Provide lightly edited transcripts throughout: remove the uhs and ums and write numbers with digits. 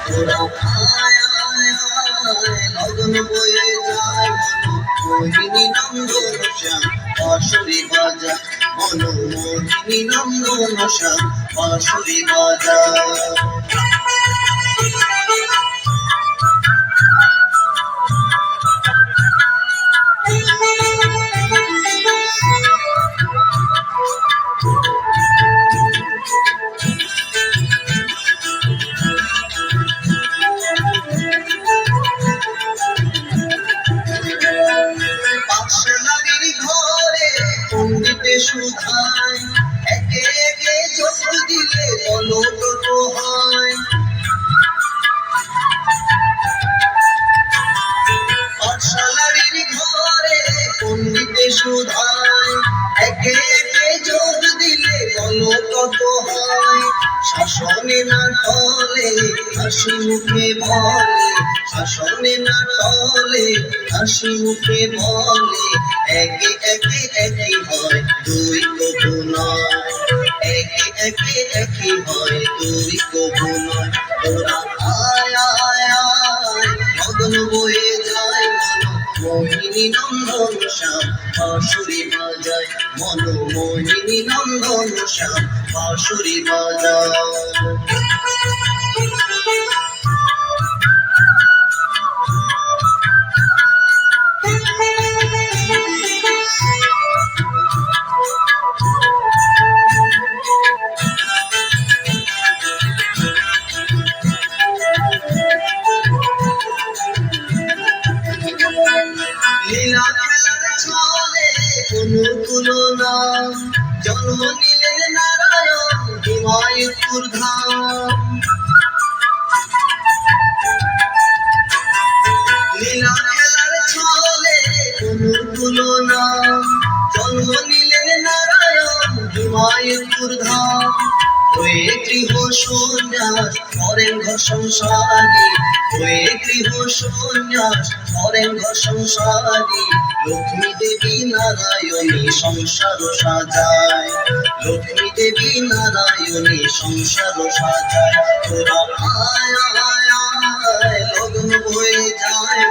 তোরা আয় আয় আয় লগন বয়ে যায় মোহিনী নন্দন শ্যাম বাঁশরি বাজা মোহিনী নন্দন শ্যাম বাঁশরি বাজা। পণ্ডিতে সুধায় একে একে যোগ দিলে বলো কত হয়। পাঠশালার ঘরে পণ্ডিতে সুধায় একে একে যোগ দিলে বলো কত হয়। শাসনে না টলে হাসি মুখে বলে, শাসনে না টলে হাসি মুখে বলে একে একে একই হয় দুই কবু নয়, একে একে একই হয় দুই কবু নয়। তোরা আয় আয় আয় লগন বয়ে যায় মোহিনী নন্দন শ্যাম বাঁশরি বাজায় মোহিনী নন্দন শ্যাম বাঁশরি বাজায়। লীলা খেলার ছলে কোনো তুলনা, জন্ম নিলেন নারায়ণ হিমায়তপুর ধাম। লীলা খেলার ছলে কোনো তুলনা, জন্ম নিলেন নারায়ণ হিমায়তপুর ধাম। হয়ে গৃহ সন্ন্যাস করেন ঘর সংসারী, হয়ে গৃহ সন্ন্যাস করেন ঘর সংসারী। লক্ষ্মী দেবী নারায়ণী সংসার সাজায়, লক্ষ্মী দেবী নারায়ণী সংসার সাজায়। তোরা আয় আয় আয় লগন বয়ে যায়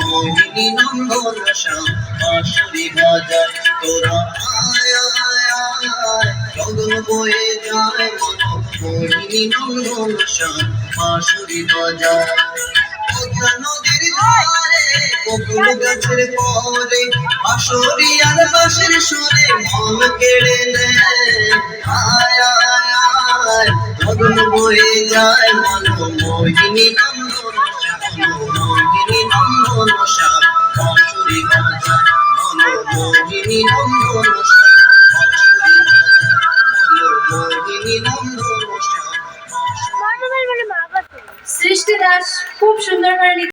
মোহিনী নন্দন শ্যাম বাঁশরি বাজায়। তোরা আয় আয় আয় লগন বয়ে যায় মোহিনী নন্দন শ্যাম বাঁশরি বাজায়। পদ্মা নদীর ধারে বকুল গাছের পরে বাঁশরি আর বাঁশির সুরে মন কেড়ে নেয়। আয় আয় আয় লগন বয়ে যায় মোহিনী নন্দন মোহিনী নন্দন শ্যাম বাঁশরি বাজায় মোহিনী নন্দন শ্যাম বাঁশরি বাজায় মোহিনী নন্দন শ্যাম। সৃষ্টি দাস খুব সুন্দর করে